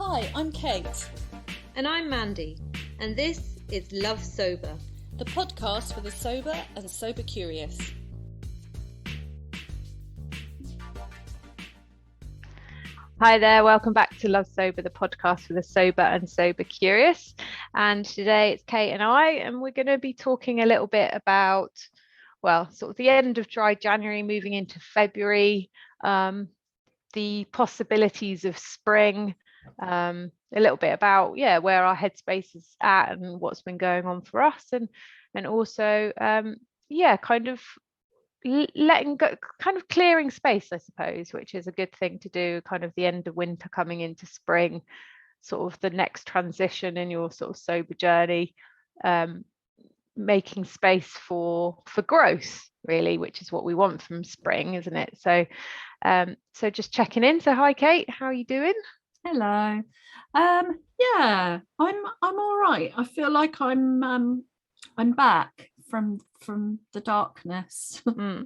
Hi, I'm Kate. And I'm Mandy, and this is Love Sober, the podcast for the sober and sober curious. Hi there, welcome back to Love Sober, the podcast for the sober and sober curious. And today it's Kate and I, and we're going to be talking a little bit about, well, sort of the end of dry January, moving into February, the possibilities of spring, a little bit about where our headspace is at and what's been going on for us, and also kind of letting go, kind of clearing space, I suppose, which is a good thing to do, kind of the end of winter coming into spring, sort of the next transition in your sort of sober journey, making space for growth, really, which is what we want from spring, isn't it? So just checking in. So hi Kate, how are you doing? Hello. I'm all right. I feel like I'm back from the darkness that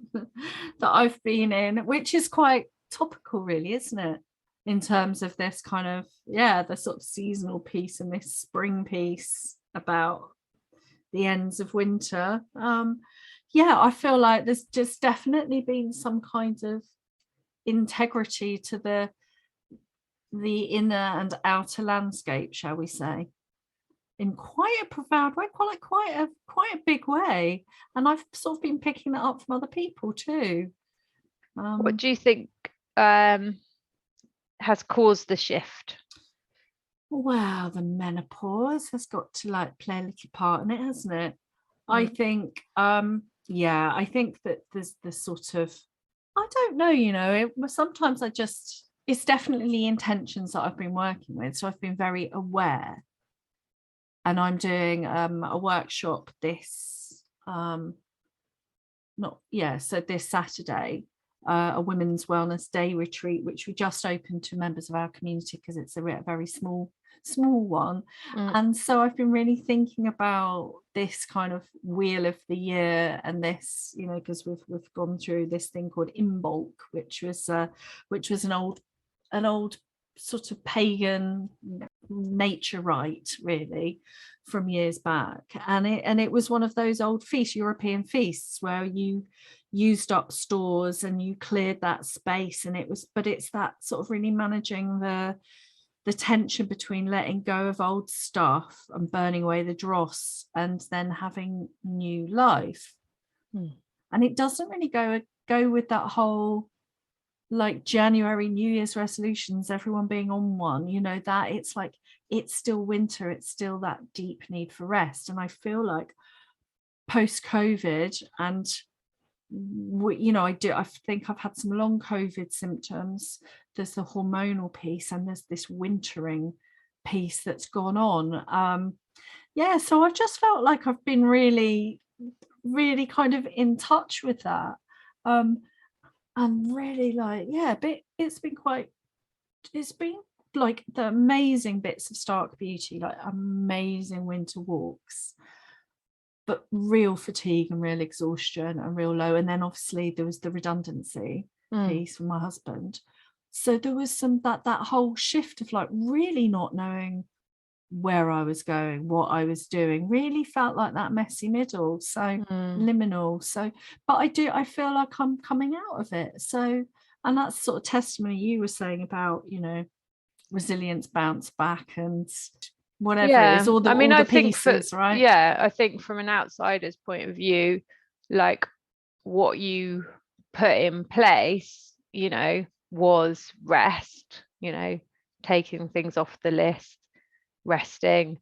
I've been in, which is quite topical, really, isn't it? In terms of this kind of the sort of seasonal piece and this spring piece about the ends of winter. I feel like there's just definitely been some kind of integrity to the inner and outer landscape, shall we say, in quite a profound way, quite a big way. And I've sort of been picking that up from other people too. What do you think has caused the shift? Wow, the menopause has got to play a little part in it, hasn't it? I think I think that there's the sort of, I don't know, sometimes it's definitely intentions that I've been working with. So I've been very aware, and I'm doing a workshop this this Saturday, a women's wellness day retreat, which we just opened to members of our community because it's a very small one. And so I've been really thinking about this kind of wheel of the year, and this, because we've gone through this thing called Imbolc, which was an old sort of pagan nature rite, really, from years back, and it was one of those old European feasts where you used up stores and you cleared that space, and it's that sort of really managing the tension between letting go of old stuff and burning away the dross and then having new life. And it doesn't really go with that whole January New Year's resolutions, everyone being on one, that it's still winter, it's still that deep need for rest. And I feel like post-COVID, and I think I've had some long COVID symptoms. There's the hormonal piece, and there's this wintering piece that's gone on. So I've just felt like I've been really, really kind of in touch with that. And really it's been like the amazing bits of stark beauty, like amazing winter walks, but real fatigue and real exhaustion and real low. And then obviously there was the redundancy piece from my husband. So there was that whole shift of really not knowing where I was going, what I was doing, really felt like that messy middle, so liminal. So, but I feel like I'm coming out of it. So, and that's sort of testimony you were saying about, resilience, bounce back, and whatever. It's all the pieces, right? Yeah, I think from an outsider's point of view, what you put in place, was rest, taking things off the list, resting,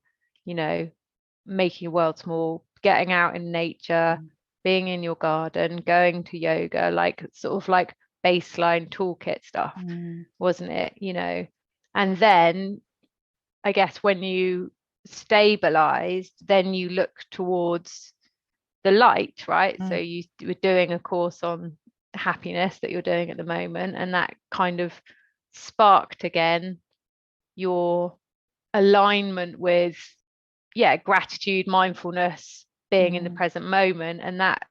making your world small, getting out in nature, being in your garden, going to yoga, baseline toolkit stuff, wasn't it? And then I guess when you stabilized, then you look towards the light, right? So you were doing a course on happiness that you're doing at the moment, and that kind of sparked again your alignment with gratitude, mindfulness, being in the present moment, and that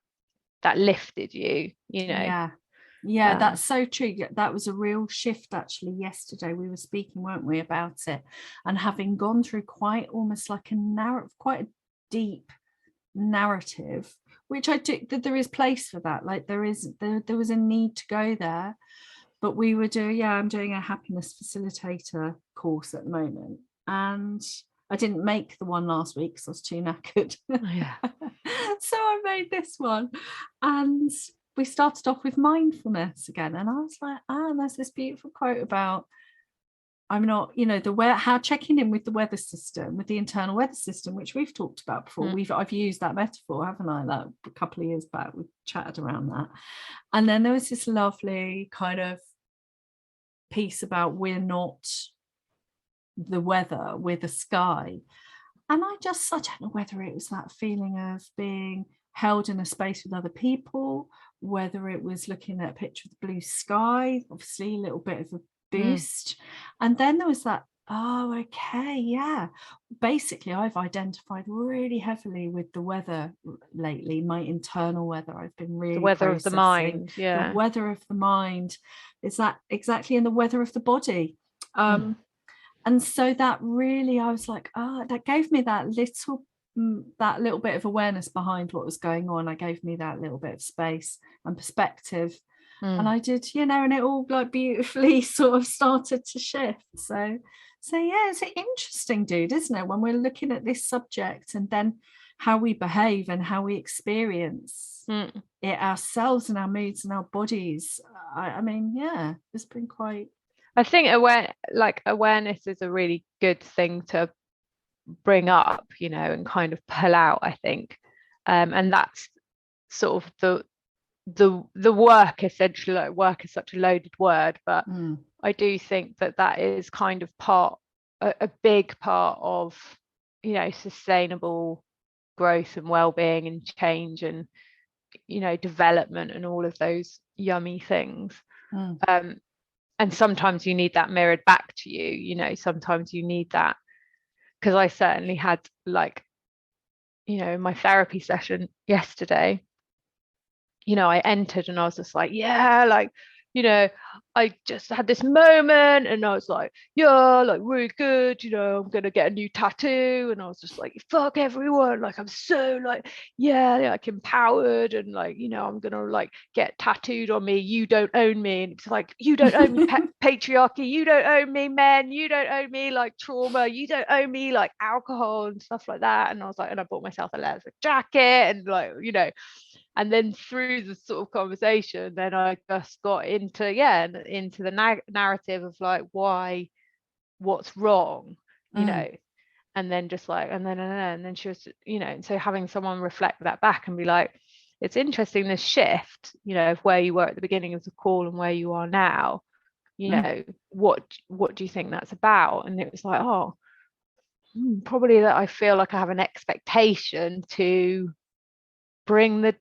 lifted you. Yeah, that's so true. That was a real shift actually yesterday. We were speaking, weren't we, about it, and having gone through quite almost like quite a deep narrative, which I took that there is place for that. Like there was a need to go there. But we were I'm doing a happiness facilitator course at the moment, and I didn't make the one last week because I was too knackered. So I made this one, and we started off with mindfulness again, and I was like, there's this beautiful quote about I'm not, how checking in with the weather system, with the internal weather system, which we've talked about before. I've used that metaphor, haven't I? That a couple of years back, we chatted around that. And then there was this lovely kind of piece about we're not the weather, we're the sky. And I don't know whether it was that feeling of being held in a space with other people, whether it was looking at a picture of the blue sky, obviously a little bit of a boost. And then there was that, basically I've identified really heavily with the weather lately, my internal weather. I've been really the weather of the mind. The weather of the mind is that exactly, in the weather of the body. And so that really, I was like, that gave me that little bit of awareness behind what was going on. It gave me that little bit of space and perspective. And I did, and it all like beautifully sort of started to shift. So yeah, it's interesting, dude, isn't it? When we're looking at this subject and then how we behave and how we experience it ourselves and our moods and our bodies. I mean, yeah, it's been quite. I think awareness is a really good thing to bring up, and kind of pull out, I think. And that's sort of the work, essentially. Like, work is such a loaded word, but I do think that is kind of a big part of, sustainable growth and well-being and change and, development and all of those yummy things. And sometimes you need that mirrored back to you, sometimes you need that, because I certainly had, like, my therapy session yesterday, I entered and I was just like, I just had this moment and I was like, like, really good, I'm gonna get a new tattoo. And I was just like, fuck everyone, like, I'm so like, like empowered, and like, I'm gonna like get tattooed on me, you don't own me. And it's like, you don't own me patriarchy, you don't own me men, you don't own me like trauma, you don't own me like alcohol and stuff like that. And I was like, and I bought myself a leather jacket and like, and then through the sort of conversation, then I just got into the narrative of like, what's wrong, and then just like, and then she was, and so having someone reflect that back and be like, it's interesting, this shift, of where you were at the beginning of the call and where you are now, what do you think that's about? And it was like, probably that I feel like I have an expectation to bring the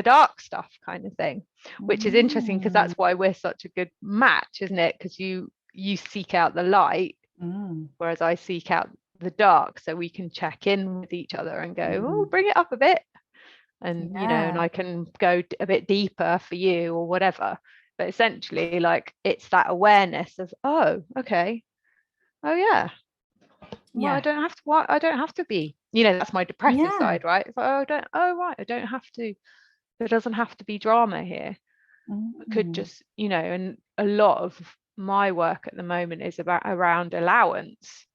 dark stuff kind of thing, which is interesting, because that's why we're such a good match, isn't it? Because you seek out the light, whereas I seek out the dark, so we can check in with each other and go, bring it up a bit, and and I can go a bit deeper for you or whatever. But essentially, like, it's that awareness of, okay, well, I don't have to be, that's my depressive side, right? It's like, I don't have to, there doesn't have to be drama here. I could just, and a lot of my work at the moment is around allowance.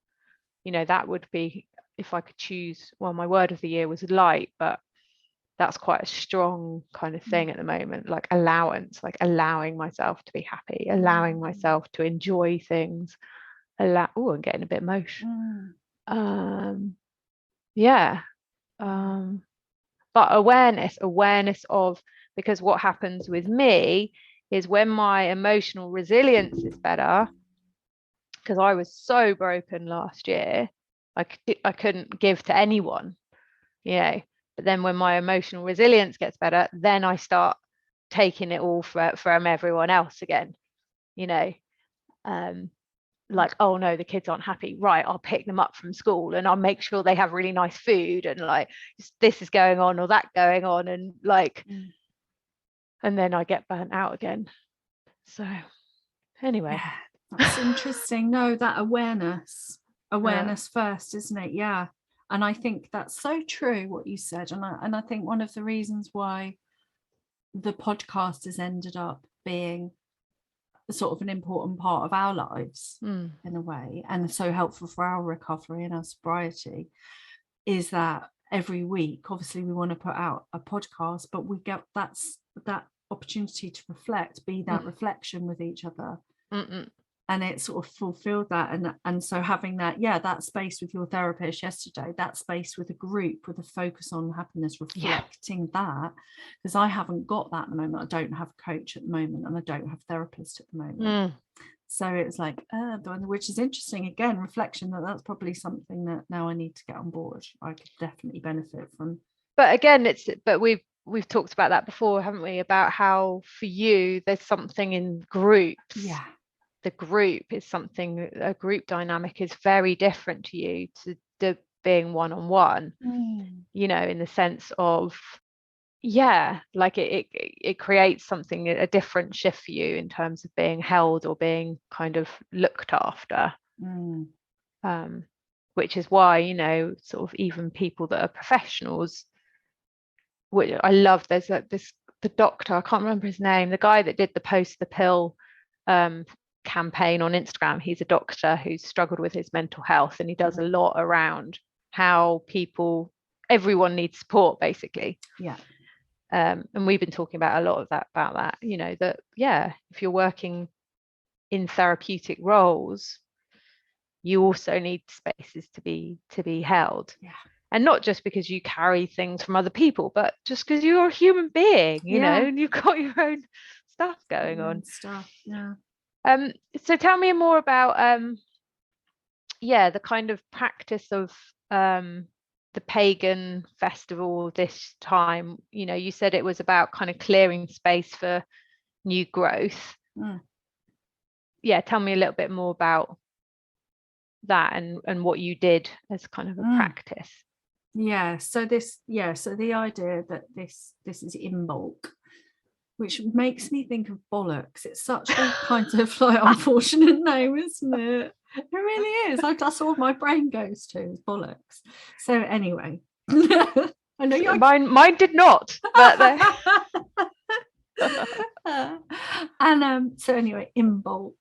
That would be, if I could choose, well, my word of the year was light, but that's quite a strong kind of thing at the moment, like allowance, like allowing myself to be happy, allowing myself to enjoy things. I'm getting a bit emotional. But awareness of, because what happens with me is when my emotional resilience is better, because I was so broken last year, I couldn't give to anyone, but then when my emotional resilience gets better, then I start taking it all from everyone else again, like, oh no, the kids aren't happy, right, I'll pick them up from school and I'll make sure they have really nice food, and like, this is going on or that going on, and like, and then I get burnt out again. So anyway. Yeah, that's interesting. No, that awareness first, isn't it? Yeah. And I think that's so true what you said. And I think one of the reasons why the podcast has ended up being sort of an important part of our lives in a way, and so helpful for our recovery and our sobriety, is that every week, obviously we want to put out a podcast, but we get that opportunity to reflect, be that reflection with each other. And it sort of fulfilled that. And so having that space with your therapist yesterday, that space with a group with a focus on happiness, reflecting that, because I haven't got that at the moment. I don't have a coach at the moment, and I don't have a therapist at the moment. So it's like, which is interesting. Again, reflection, that's probably something that now I need to get on board. I could definitely benefit from. But again, we've talked about that before, haven't we? About how for you, there's something in groups. Yeah. The group is something, a group dynamic is very different to you to being one-on-one, you know, in the sense of, like it creates something, a different shift for you in terms of being held or being kind of looked after. Which is why, you know, sort of even people that are professionals, which I love, there's the doctor, I can't remember his name, the guy that did the Post the Pill campaign on Instagram. He's a doctor who's struggled with his mental health, and he does a lot around how everyone needs support, basically. And we've been talking about a lot of that, you know, that if you're working in therapeutic roles, you also need spaces to be held. And not just because you carry things from other people, but just because you're a human being, you know, and you've got your own stuff going on. So tell me more about the kind of practice of the Pagan Festival this time. You know, you said it was about kind of clearing space for new growth. Tell me a little bit more about that and what you did as kind of a practice. So the idea that this is in bulk, which makes me think of bollocks. It's such a kind of like unfortunate name, isn't it? It really is. That's all my brain goes to, is bollocks. So anyway, I know mine did not. But so anyway, in bulk.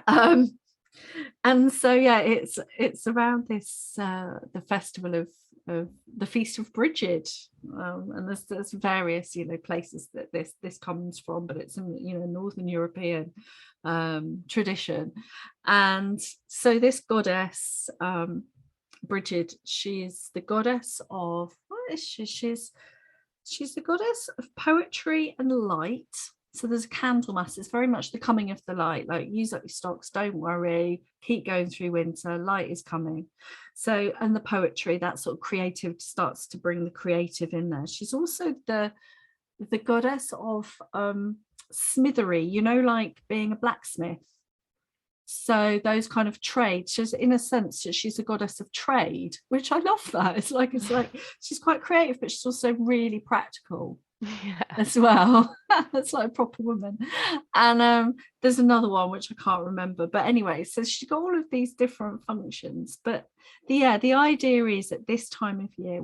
And so it's around this the festival of the Feast of Bridget, and there's various, you know, places that this comes from, but it's in, you know, Northern European tradition. And so this goddess Bridget, she's the goddess of, what is she? She's the goddess of poetry and light. So there's a Candlemas. It's very much the coming of the light, like use up your stocks, don't worry, keep going through winter, light is coming. So, and the poetry, that sort of creative, starts to bring the creative in there. She's also the goddess of smithery, you know, like being a blacksmith. So those kind of trades, she's, in a sense, she's a goddess of trade, which I love that. It's like she's quite creative, but she's also really practical. As well. That's like a proper woman. And there's another one which I can't remember, but anyway, so she's got all of these different functions. But the idea is at this time of year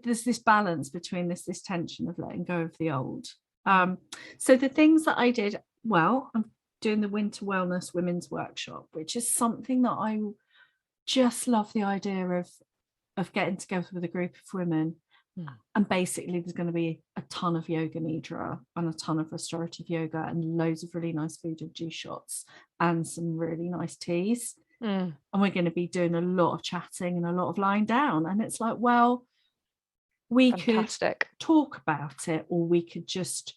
there's this balance between this tension of letting go of the old. So the things that I did, I'm doing the Winter Wellness Women's Workshop, which is something that I just love, the idea of getting together with a group of women. And basically there's going to be a ton of yoga nidra and a ton of restorative yoga and loads of really nice food and juice shots and some really nice teas. And we're going to be doing a lot of chatting and a lot of lying down. And it's like, well, we Fantastic. Could talk about it, or we could just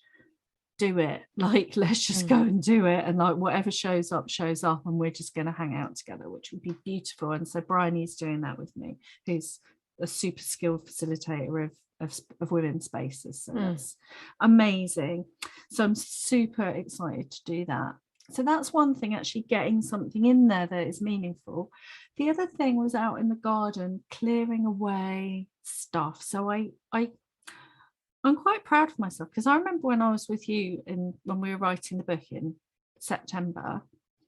do it. Like, let's just go and do it. And like whatever shows up, and we're just going to hang out together, which would be beautiful. And so Bryony's doing that with me, who's a super skilled facilitator of women's spaces. So that's amazing. So I'm super excited to do that. So that's one thing, actually getting something in there that is meaningful. The other thing was out in the garden, clearing away stuff. So I I'm quite proud of myself, because I remember when I was with you when we were writing the book in September,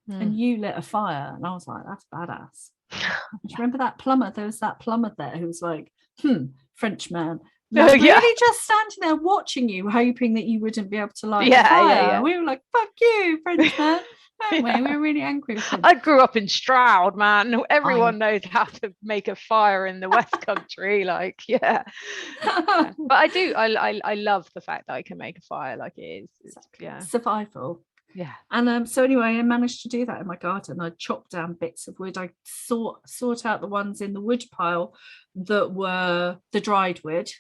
and you lit a fire, and I was like, that's badass. Do you remember that plumber? There was that plumber there who was like, Frenchman. Like, really just standing there watching you, hoping that you wouldn't be able to light the fire. Yeah. We were like, fuck you, Frenchman. We were really angry with him. I grew up in Stroud, man. Everyone knows how to make a fire in the West Country. Like, yeah. But I love the fact that I can make a fire. Like, it's survival. Yeah. And so anyway, I managed to do that in my garden. I chopped down bits of wood. I sort out the ones in the wood pile that were the dried wood.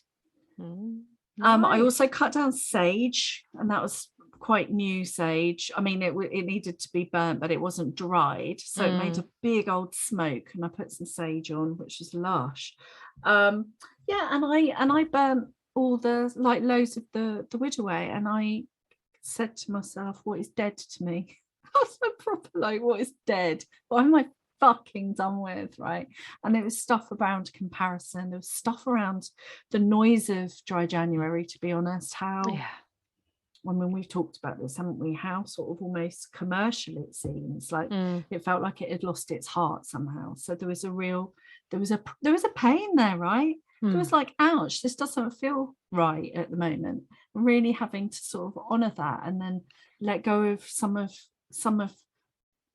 Nice. I also cut down sage, and that was quite new sage. I mean, it needed to be burnt, but it wasn't dried, so it made a big old smoke, and I put some sage on, which was lush. And I burnt all the loads of the wood away, and I said to myself, what is dead to me? I was so proper, what is dead? What am I fucking done with, right? And there was stuff around comparison. There was stuff around the noise of dry January, to be honest. How I mean, we've talked about this, haven't we? How sort of almost commercial it seems. Like it felt like it had lost its heart somehow. So there was a pain there, right? It was like, ouch, this doesn't feel right at the moment. Really having to sort of honor that, and then let go of some of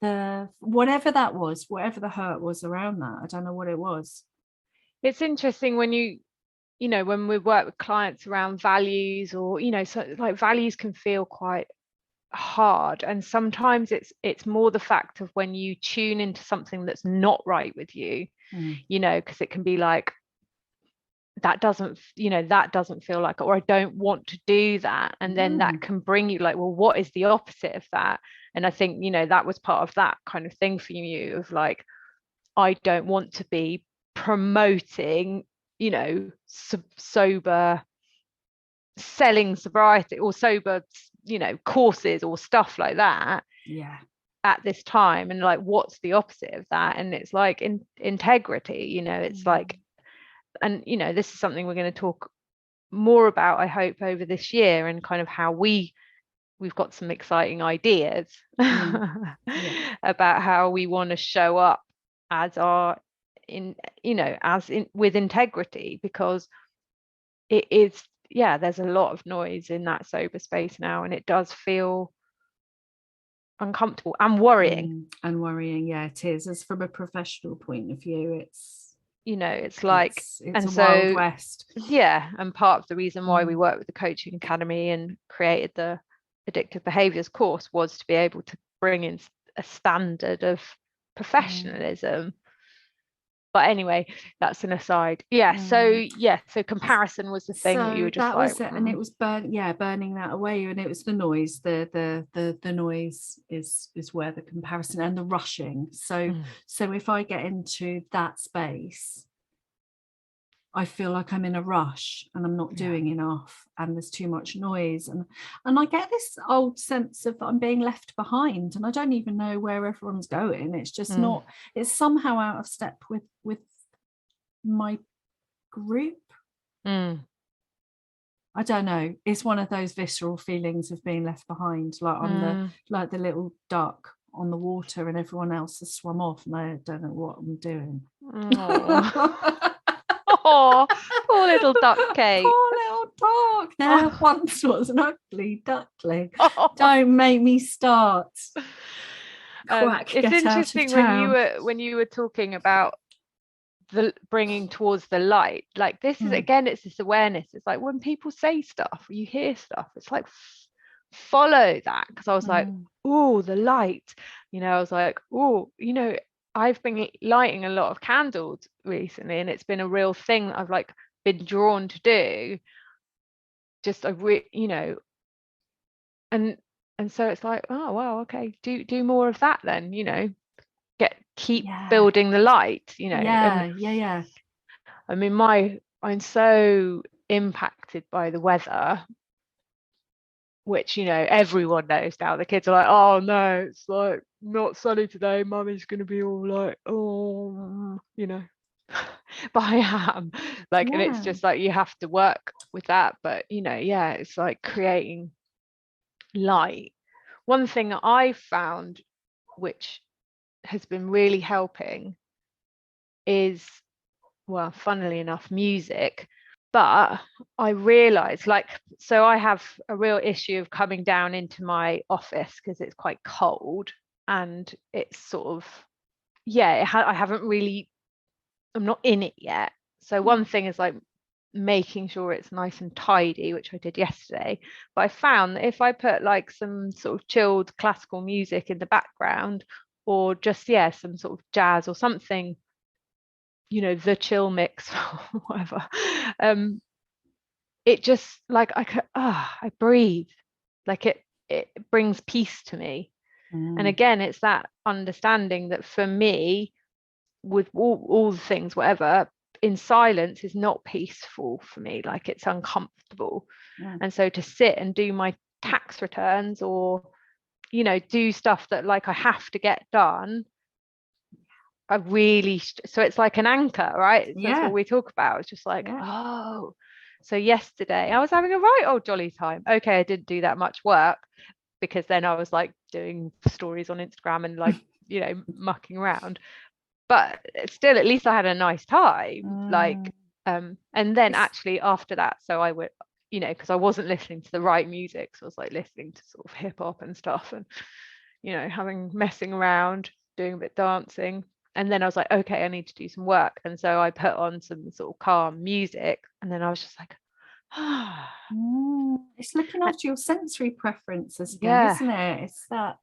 the whatever that was, whatever the hurt was around that. I don't know what it was. It's interesting when when we work with clients around values, or so like values can feel quite hard, and sometimes it's more the fact of when you tune into something that's not right with you, because it can be like, that doesn't feel like, or I don't want to do that, and then that can bring you like, well, what is the opposite of that? And I think that was part of that kind of thing for you, of like, I don't want to be promoting sober, selling sobriety or sober courses or stuff like that at this time, and like, what's the opposite of that? And it's like integrity, it's like, and this is something we're going to talk more about, I hope, over this year, and kind of how we've got some exciting ideas about how we want to show up as with integrity, because it is there's a lot of noise in that sober space now, and it does feel uncomfortable and worrying. It is. As from a professional point of view, it's it's like, it's and a so Wild West. And part of the reason why we work with the Coaching Academy and created the Addictive Behaviours course was to be able to bring in a standard of professionalism. But anyway, that's an aside. So comparison was the thing that you were just that like, was it. And it was burning that away, and it was the noise. The noise is where the comparison and the rushing. So if I get into that space, I feel like I'm in a rush and I'm not doing enough, and there's too much noise, and I get this old sense of I'm being left behind, and I don't even know where everyone's going. It's just not, it's somehow out of step with my group. I don't know, it's one of those visceral feelings of being left behind, like I'm the little duck on the water and everyone else has swum off and I don't know what I'm doing. Oh, poor little duck, Kate. Poor little duck. There once was an ugly duckling. Don't make me start. Quack, it's interesting when you were talking about the bringing towards the light. Like this is again, it's this awareness. It's like when people say stuff, or you hear stuff, it's like follow that. Because I was like, oh, the light. I was like, oh, I've been lighting a lot of candles recently, and it's been a real thing that I've like been drawn to do. Just and so it's like, oh wow, okay, do more of that then. Keep building the light. I mean, I'm so impacted by the weather, which everyone knows now. The kids are like, oh no, it's like not sunny today, mummy's gonna be all like, oh, but I am like, and it's just like you have to work with that. But it's like creating light. One thing that I found which has been really helping is, well, funnily enough, music. But I realized, like, so I have a real issue of coming down into my office because it's quite cold, and it's sort of, I haven't really, I'm not in it yet. So one thing is like making sure it's nice and tidy, which I did yesterday. But I found that if I put like some sort of chilled classical music in the background, or just some sort of jazz or something, the chill mix or whatever, it just like I breathe, like it brings peace to me. And again, it's that understanding that for me, with all the things, whatever, in silence is not peaceful for me, like it's uncomfortable. And so to sit and do my tax returns, or do stuff that like I have to get done, I really so it's like an anchor, right? That's what we talk about. It's just like, oh, so yesterday I was having a right old jolly time. Okay, I didn't do that much work because then I was like doing stories on Instagram and like mucking around, but still at least I had a nice time. Like and then actually after that, so I would because I wasn't listening to the right music, so I was like listening to sort of hip hop and stuff, and messing around, doing a bit dancing. And then I was like, okay, I need to do some work. And so I put on some sort of calm music, and then I was just like, it's looking after your sensory preferences again, isn't it? It's that.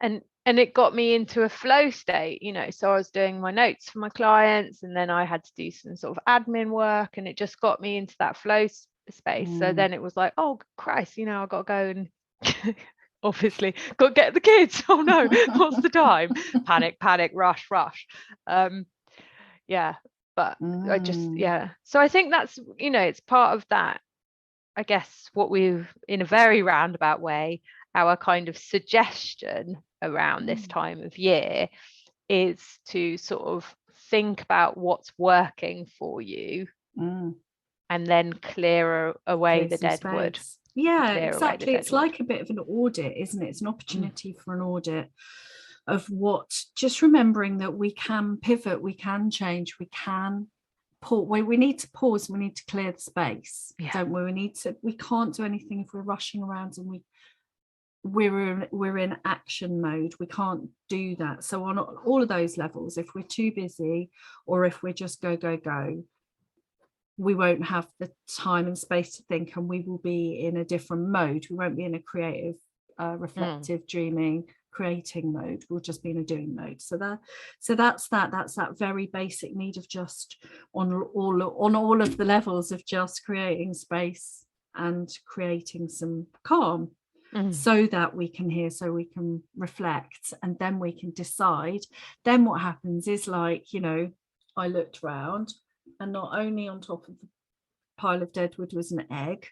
And it got me into a flow state, so I was doing my notes for my clients, and then I had to do some sort of admin work, and it just got me into that flow space. So then it was like, oh Christ, I've got to go and obviously got to get the kids. Oh no, what's the time? Panic, rush. But I just so I think that's it's part of that, I guess, what we've, in a very roundabout way, our kind of suggestion around this time of year is to sort of think about what's working for you, and then clear away the dead wood. Exactly. It's like a bit of an audit, isn't it? It's an opportunity for an audit of what, just remembering that we can pivot, we can change, we can pause. We need to pause, we need to clear the space, don't we? We can't do anything if we're rushing around and we're in action mode. We can't do that. So on all of those levels, if we're too busy, or if we're just go, we won't have the time and space to think, and we will be in a different mode. We won't be in a creative, reflective, dreaming, creating mode. We'll just be in a doing mode. So that's that very basic need of just on all of the levels of just creating space and creating some calm, so that we can hear, so we can reflect, and then we can decide. Then what happens is, like, I looked round, and not only on top of the pile of dead wood was an egg.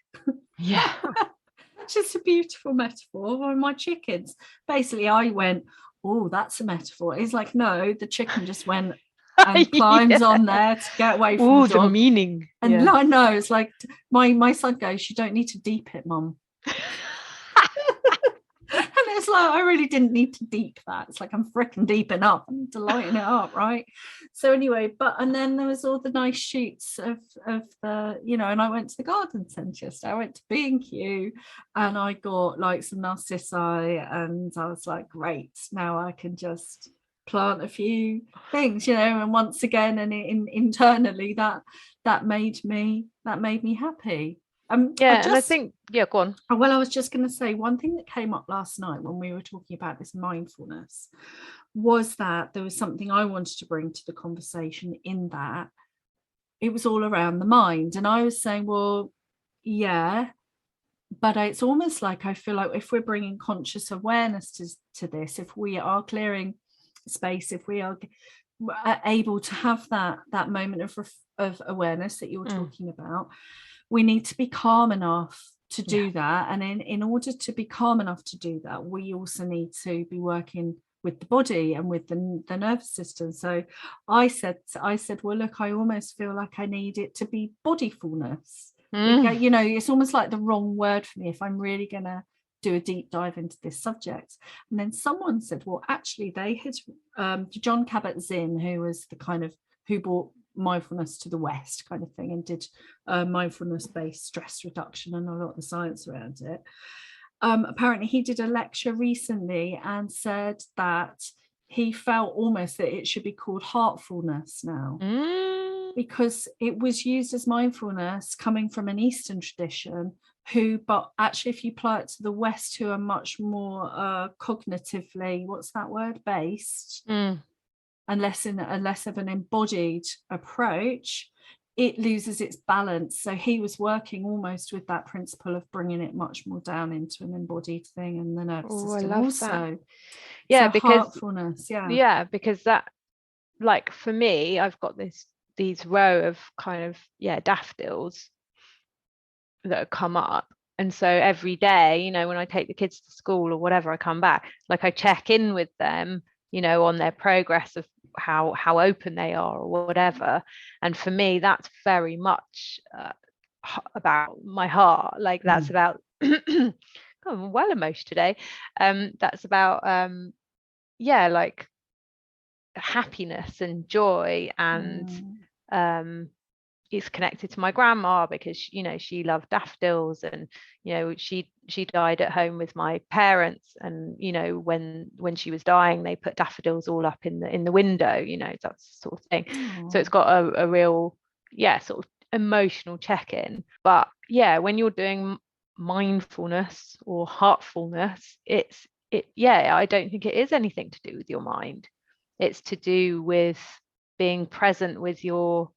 Just a beautiful metaphor. And my chickens, basically I went, oh, that's a metaphor. It's like, no, the chicken just went and climbs on there to get away from the dog. The meaning. And I know, it's like my son goes, you don't need to deep it, Mum. And it's like, I really didn't need to deep that. It's like, I'm freaking deeping up. I need to lighten it up, right? So anyway, and then there was all the nice shoots of the, and I went to the garden centre yesterday. I went to B&Q, and I got like some narcissi, and I was like, great, now I can just plant a few things, and once again, and internally that made me happy. And I think go on. Well, I was just going to say, one thing that came up last night when we were talking about this mindfulness was that there was something I wanted to bring to the conversation, in that it was all around the mind. And I was saying, well, but it's almost like, I feel like if we're bringing conscious awareness to this, if we are clearing space, if we are able to have that moment of awareness that you're talking about, we need to be calm enough to do that. And in order to be calm enough to do that, we also need to be working the body and with the nervous system. So I said, well, look, I almost feel like I need it to be bodyfulness. You know, it's almost like the wrong word for me if I'm really gonna do a deep dive into this subject. And then someone said, well, actually they had John Kabat-Zinn, who was the kind of who brought mindfulness to the West kind of thing, and did mindfulness based stress reduction and a lot of the science around it. Apparently he did a lecture recently and said that he felt almost that it should be called heartfulness now, because it was used as mindfulness coming from an Eastern tradition, but actually if you apply it to the West, who are much more cognitively, what's that word, based, and less of an embodied approach, it loses its balance. So he was working almost with that principle of bringing it much more down into an embodied thing, and the nervous system also. That. Yeah, so because heartfulness, because that, like for me, I've got these row of kind of daffodils that have come up, and so every day, you know, when I take the kids to school or whatever, I come back, like I check in with them, you know, on their progress of how open they are or whatever. And for me, that's very much about my heart. Like that's about I'm well emotional today. That's about like happiness and joy, and it's connected to my grandma because, you know, she loved daffodils, and, you know, she died at home with my parents, and, you know, when she was dying, they put daffodils all up in the window, you know, that sort of thing. So it's got a real sort of emotional check-in. But when you're doing mindfulness or heartfulness, I don't think it is anything to do with your mind. It's to do with being present with your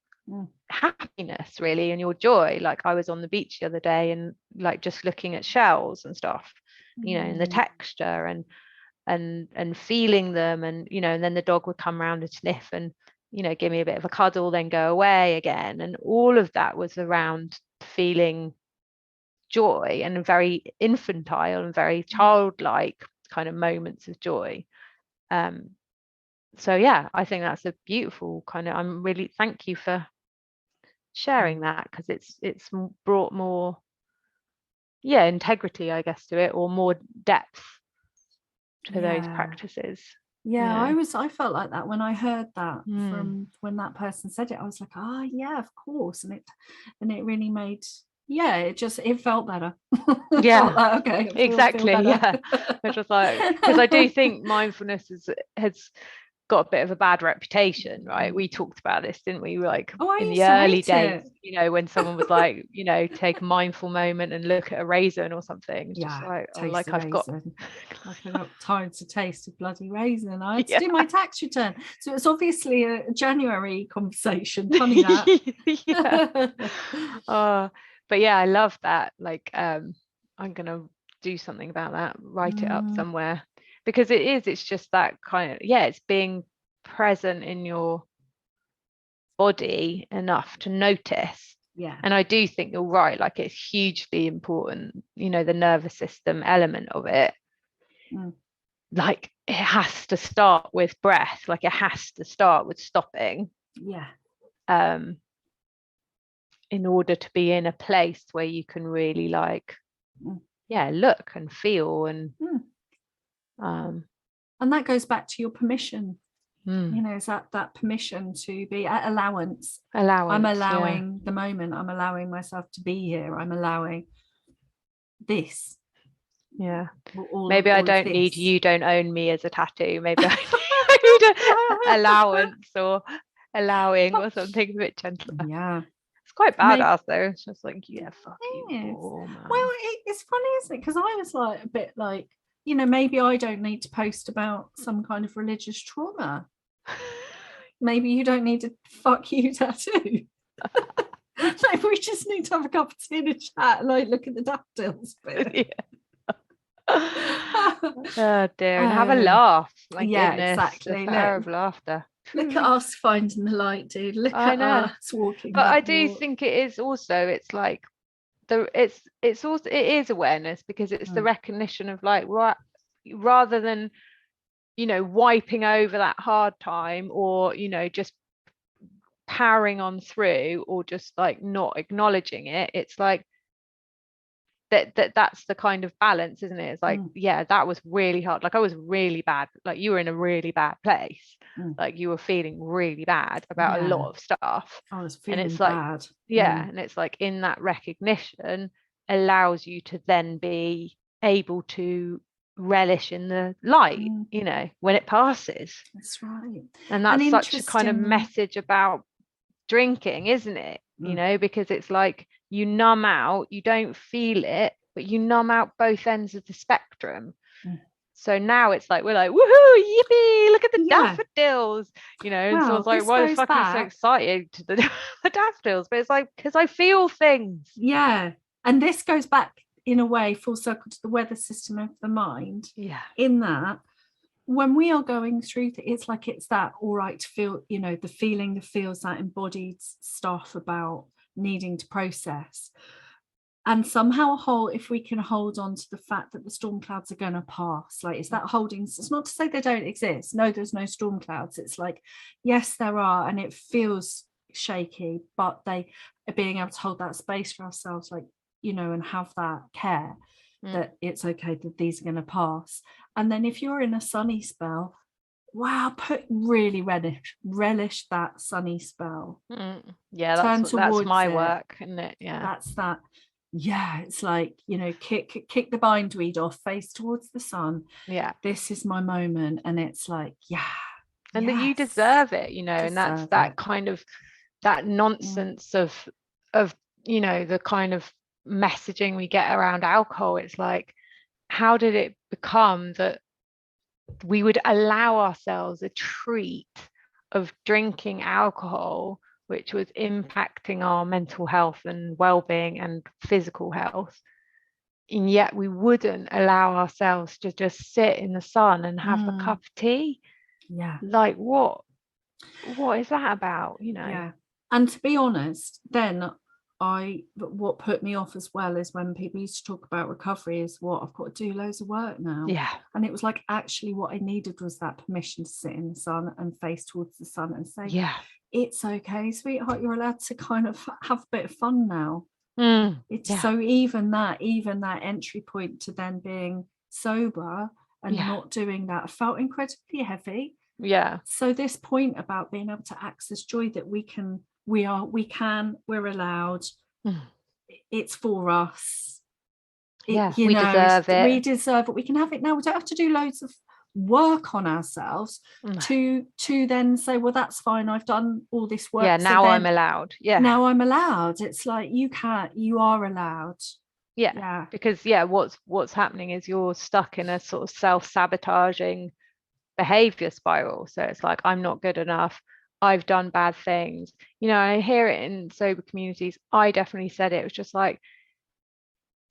happiness, really, and your joy. Like I was on the beach the other day, and like just looking at shells and stuff, you know, and the texture and feeling them, and, you know, and then the dog would come around and sniff and, you know, give me a bit of a cuddle, then go away again, and all of that was around feeling joy, and very infantile and very childlike kind of moments of joy. So I think that's a beautiful kind of, I'm really, thank you for sharing that, because it's brought more integrity, I guess, to it, or more depth to those practices. I felt like that when I heard that from when that person said it. I was like, of course, and it really made it felt better. Yeah, felt like, okay, exactly. It's just like, because I do think mindfulness has got a bit of a bad reputation, right? We talked about this, didn't we? Like in the early days, you know, when someone was like, you know, take a mindful moment and look at a raisin or something. It's just like, I've got time to taste a bloody raisin. I had to do my tax return, so it's obviously a January conversation. Funny that. But I love that. Like I'm gonna do something about that, write it up somewhere, because it's just that kind of it's being present in your body enough to notice. And I do think you're right, like it's hugely important, you know, the nervous system element of it. Like it has to start with breath, like it has to start with stopping in order to be in a place where you can really like look and feel and that goes back to your permission. You know, is that permission to be allowance. I'm allowing the moment, I'm allowing myself to be here, I'm allowing this. Maybe I don't need "you don't own me" as a tattoo. Maybe I need allowance or allowing or something a bit gentler. It's quite badass though. It's just like, fuck you. Well, it's funny, isn't it? Because I was like a bit like, you know, maybe I don't need to post about some kind of religious trauma. Maybe you don't need a "fuck you" tattoo. Maybe we just need to have a cup of tea and a chat and like look at the daffodils. Oh dear, and have a laugh. My goodness, exactly. The power of laughter. Look at us finding the light, dude. Look at us walking. But I do think it is also, it's like it's also, it is awareness, because it's the recognition of like, rather than you know, wiping over that hard time, or, you know, just powering on through, or just like not acknowledging it. It's like that's the kind of balance, isn't it? It's like, yeah, that was really hard. Like I was really bad. Like you were in a really bad place. Like you were feeling really bad about a lot of stuff. I was feeling and it's like bad. and it's like, in that recognition allows you to then be able to relish in the light, you know, when it passes. That's right. And that's such a kind of message about drinking, isn't it? You know, because it's like you numb out, you don't feel it, but you numb out both ends of the spectrum. So now it's like, we're like, woohoo, yippee, look at the daffodils, you know. And so it's like, why the fuck are you so excited to the daffodils? But it's like, because I feel things. Yeah. And this goes back in a way full circle to the weather system of the mind. Yeah. In that, when we are going through it's like, it's that all right to feel, you know, the feeling, the feels, that embodied stuff about needing to process. And somehow if we can hold on to the fact that the storm clouds are going to pass, like, it's that holding. It's not to say they don't exist. No, there's no storm clouds. It's like, yes, there are, and it feels shaky, but they are being able to hold that space for ourselves, like, you know, and have that care that it's okay, that these are going to pass. And then if you're in a sunny spell, wow, really relish that sunny spell. Yeah, that's my work, isn't it? Yeah, that's that. Yeah, it's like, you know, kick the bindweed off, face towards the sun. Yeah, this is my moment. And it's like, and that you deserve it, you know. And that's that kind of that nonsense of you know, the kind of messaging we get around alcohol. It's like, how did it become that we would allow ourselves a treat of drinking alcohol, which was impacting our mental health and well-being and physical health, and yet we wouldn't allow ourselves to just sit in the sun and have a cup of tea? Like, what is that about, you know? And to be honest, then what put me off as well is when people used to talk about recovery is, what, I've got to do loads of work now. And it was like, actually what I needed was that permission to sit in the sun and face towards the sun and say, it's okay, sweetheart, you're allowed to kind of have a bit of fun now. So even that entry point to then being sober and not doing that felt incredibly heavy. So this point about being able to access joy, that we're allowed, it's for us, we deserve it, we can have it now. We don't have to do loads of work on ourselves to then say, well, that's fine, I've done all this work, now I'm allowed. Now I'm allowed. It's like, you are allowed. Because what's happening is you're stuck in a sort of self-sabotaging behavior spiral. So it's like, I'm not good enough, I've done bad things, you know. I hear it in sober communities. I definitely said it. It was just like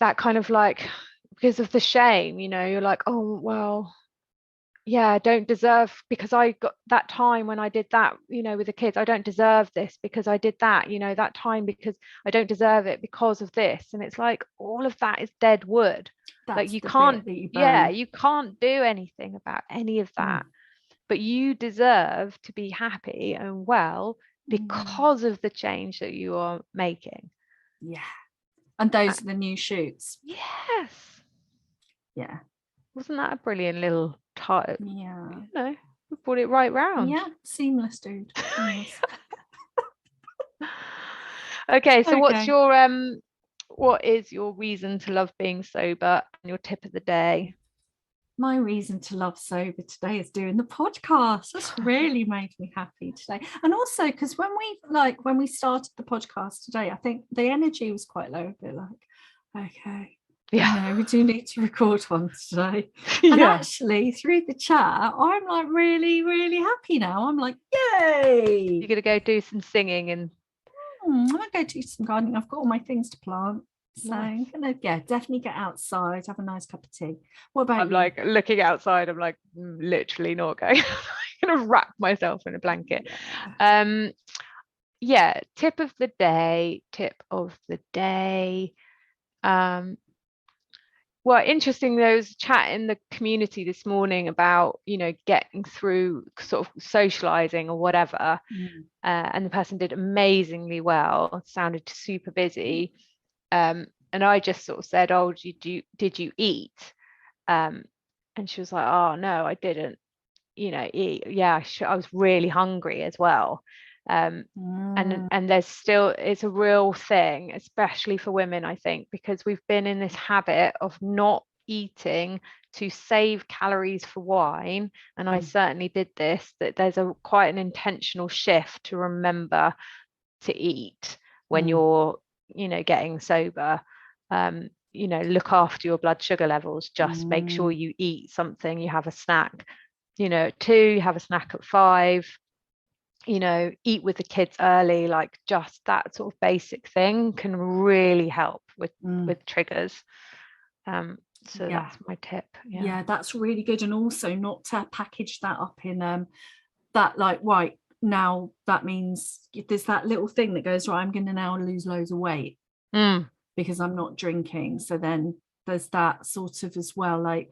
that kind of like, because of the shame, you know, you're like, oh, well, I don't deserve, because I got that time when I did that, you know, with the kids, I don't deserve this because I did that, you know, that time, because I don't deserve it because of this. And it's like, all of that is dead wood. Like, you can't you can't do anything about any of that. But you deserve to be happy and well because of the change that you are making. And those are the new shoots. Wasn't that a brilliant little title? You know, we brought it right round. Seamless, dude. Seamless. Okay, so what is your reason to love being sober, and your tip of the day? My reason to love sober today is doing the podcast. That's really made me happy today. And also because when we started the podcast today, I think the energy was quite low, a bit like, okay, we do need to record one today. And actually through the chat, I'm like really, really happy now. I'm like, yay. You're gonna go do some singing and I'm gonna go do some gardening. I've got all my things to plant. So I'm gonna definitely get outside, have a nice cup of tea. What about you? I'm like looking outside, I'm like, literally not going. I'm gonna wrap myself in a blanket. Tip of the day. Well, interesting, there was a chat in the community this morning about, you know, getting through sort of socializing or whatever. And the person did amazingly well, sounded super busy. And I just sort of said, oh, did you eat? And she was like, oh, no, I didn't, you know, eat. Yeah, I was really hungry as well. And there's still, it's a real thing, especially for women, I think, because we've been in this habit of not eating to save calories for wine. And I certainly did this, that there's quite an intentional shift to remember to eat when you're, you know, getting sober. You know, look after your blood sugar levels, just make sure you eat something, you have a snack, you know, at 2, you have a snack at 5, you know, eat with the kids early, like just that sort of basic thing can really help with triggers. So that's my tip. Yeah, that's really good. And also not to package that up in that, like, right now that means there's that little thing that goes, right, I'm going to now lose loads of weight because I'm not drinking. So then there's that sort of as well, like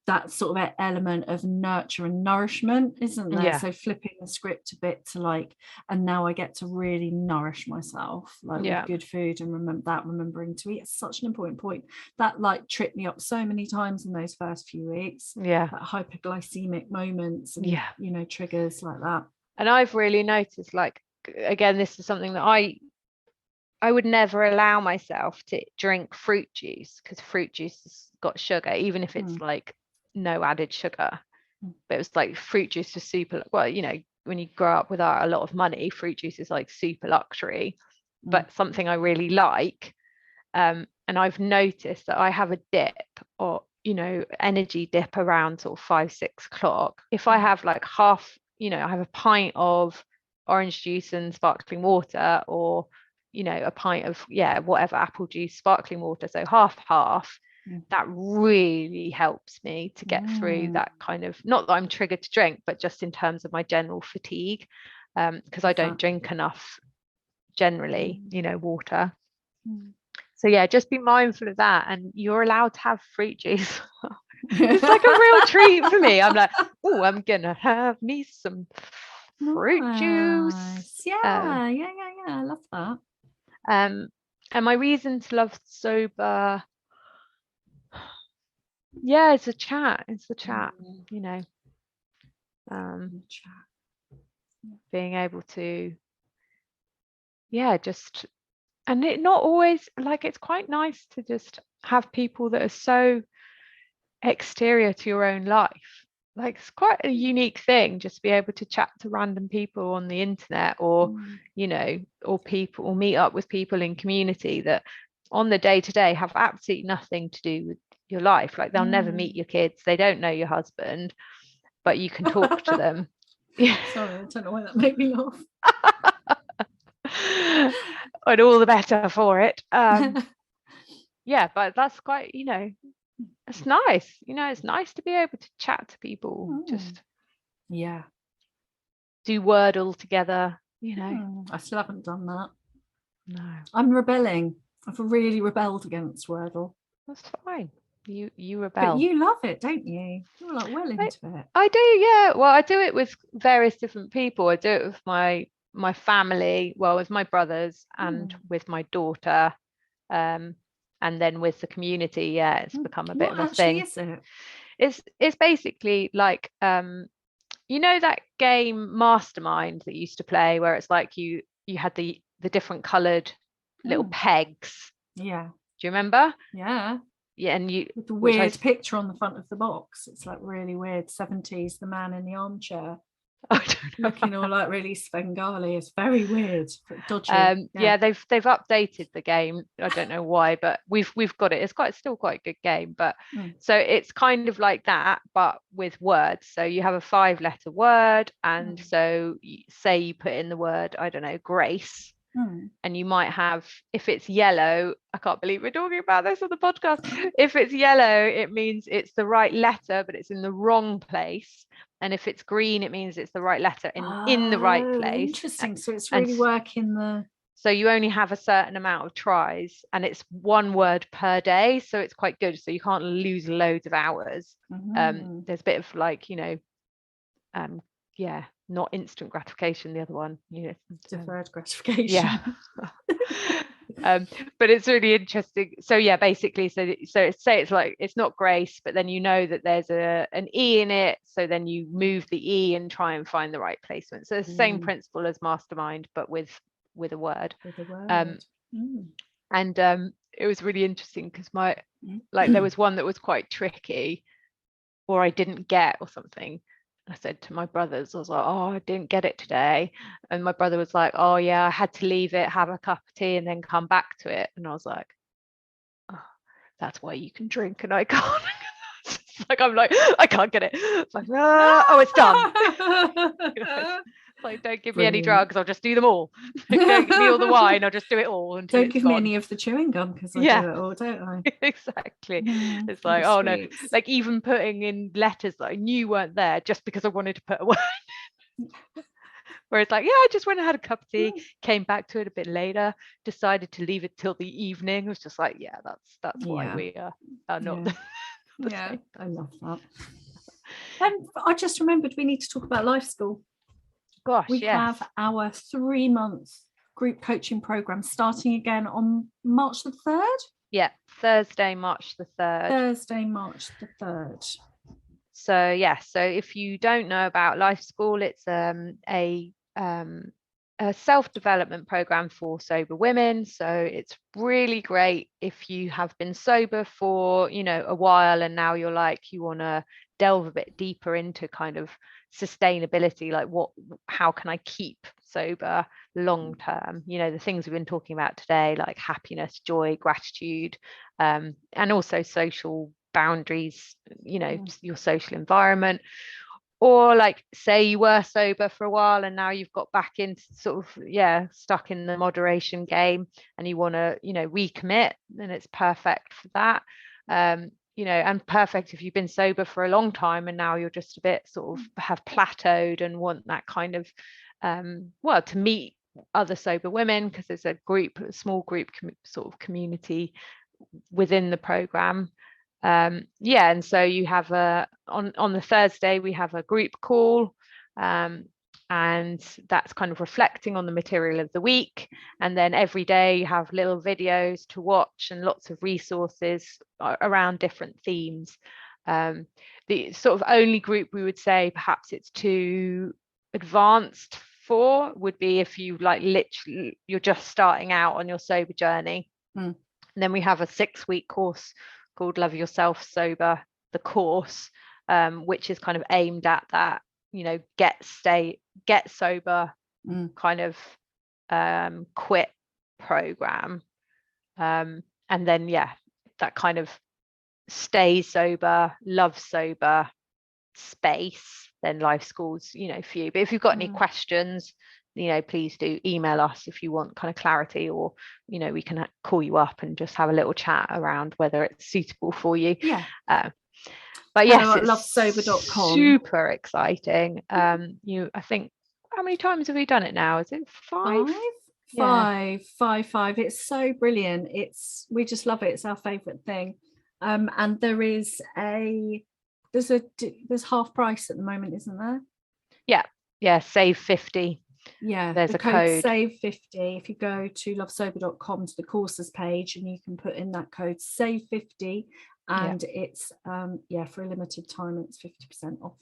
that sort of element of nurture and nourishment, isn't there? So flipping the script a bit to like, and now I get to really nourish myself, like with good food, and remembering to eat. It's such an important point. That like tripped me up so many times in those first few weeks. That hyperglycemic moments and you know, triggers like that. And I've really noticed, like, again, this is something that I would never allow myself to drink fruit juice, because fruit juice has got sugar, even if it's like no added sugar. But it was like fruit juice was super, well, you know, when you grow up without a lot of money, fruit juice is like super luxury, but something I really like. And I've noticed that I have a dip, or, you know, energy dip around sort of 5-6 o'clock. If I have like half, you know, I have a pint of orange juice and sparkling water, or, you know, a pint of whatever, apple juice, sparkling water, so half, that really helps me to get through that kind of, not that I'm triggered to drink, but just in terms of my general fatigue, because I don't drink enough generally, you know, water. So yeah, just be mindful of that. And you're allowed to have fruit juice. It's like a real treat for me. I'm like, oh, I'm gonna have me some fruit juice. I love that. And my reason to love sober, it's the chat, you know, being able to just, and it not always, like, it's quite nice to just have people that are so exterior to your own life. Like, it's quite a unique thing just to be able to chat to random people on the internet, or you know, or meet up with people in community that on the day-to-day have absolutely nothing to do with your life. Like, they'll never meet your kids, they don't know your husband, but you can talk to them. Sorry, I don't know why that made me laugh. And all the better for it. But that's quite, you know, it's nice, you know, it's nice to be able to chat to people, just do Wordle together, you know. I still haven't done that. No, I'm rebelling. I've really rebelled against Wordle. That's fine. You rebel. But you love it, don't you? You're like well into it. I do, yeah. Well, I do it with various different people. I do it with my family, well, with my brothers, and with my daughter, and then with the community. It's become a bit of a thing. What actually is it? It's basically like, you know, that game Mastermind that you used to play, where it's like you had the different coloured little pegs. Yeah. Do you remember? Yeah. Yeah, and with the weird picture on the front of the box. It's like really weird 70s, the man in the armchair. I don't know. Looking all like really Svengali. It's very weird, dodgy. They've updated the game. I don't know why, but we've got it. It's still quite a good game. But so it's kind of like that, but with words. So you have a 5-letter word, and so say you put in the word, I don't know, grace. And you might have, if it's yellow, I can't believe we're talking about this on the podcast. If it's yellow, it means it's the right letter, but it's in the wrong place. And if it's green, it means it's the right letter in the right place. Interesting. So it's really working the So you only have a certain amount of tries, and it's 1 word per day, so it's quite good. So you can't lose loads of hours. There's a bit of like, not instant gratification, the other one, deferred gratification. Yeah. But it's really interesting. So yeah, basically, so say it's like, it's not grace, but then that there's an E in it, so then you move the E and try and find the right placement. So it's the same principle as mastermind, but with a word. And it was really interesting because there was one that was quite tricky, or I didn't get, or something. I said to my brothers, I was like, oh, I didn't get it today. And my brother was like, oh yeah, I had to leave it, have a cup of tea and then come back to it. And I was like, oh, that's why you can drink and I can't. I'm like, I can't get it. It's like, oh, it's done. Like, don't give me any drugs, I'll just do them all. Don't give me all the wine, I'll just do it all. Don't give me any of the chewing gum, because I do it all, don't I? Exactly. It's like, oh no, like even putting in letters that I knew weren't there just because I wanted to put a word in. Where it's like, yeah, I just went and had a cup of tea, came back to it a bit later, decided to leave it till the evening. It was just like, yeah, that's why we are not same. I love that. And I just remembered we need to talk about Life School. Gosh, we have our 3-month group coaching program starting again on March the 3rd. Yeah, Thursday, March the 3rd. So if you don't know about Life School, it's a self-development program for sober women. So it's really great if you have been sober for a while, and now you're like, you want to delve a bit deeper into kind of sustainability, like how can I keep sober long term, the things we've been talking about today, like happiness, joy, gratitude, and also social boundaries, your social environment. Or like, say you were sober for a while and now you've got back into sort of stuck in the moderation game and you want to recommit, then it's perfect for that. And perfect if you've been sober for a long time and now you're just a bit sort of have plateaued and want that kind of to meet other sober women, because there's a small group sort of community within the program. And so you have on the Thursday we have a group call, and that's kind of reflecting on the material of the week, and then every day you have little videos to watch and lots of resources around different themes. The sort of only group we would say perhaps it's too advanced for would be if you like literally you're just starting out on your sober journey. And then we have a 6-week course called Love Yourself Sober, the course, which is kind of aimed at that, get sober kind of quit program, and then that kind of stay sober, love sober space. Then Life School's for you. But if you've got any questions, please do email us if you want kind of clarity, or we can call you up and just have a little chat around whether it's suitable for you. But yes, it's lovesober.com. Super exciting. I think, how many times have we done it now? Is it 5? Five. It's so brilliant. We just love it. It's our favorite thing. And there's half price at the moment, isn't there? Save 50. There's a code save 50. If you go to lovesober.com to the courses page, and you can put in that code save 50, and it's for a limited time, it's 50% off.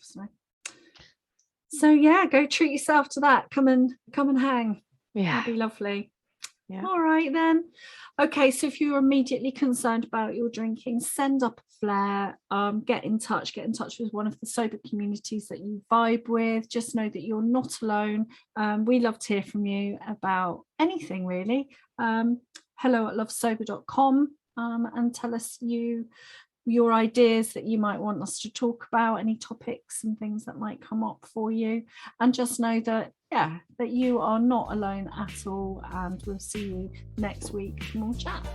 So go treat yourself to that. Come and hang. That'd be lovely. All right then. Okay, so if you're immediately concerned about your drinking, send up a flare. Get in touch with one of the sober communities that you vibe with. Just know that you're not alone. We love to hear from you about anything really. hello@lovesober.com, and tell us your ideas that you might want us to talk about, any topics and things that might come up for you. And just know that you are not alone at all, and we'll see you next week for more chat.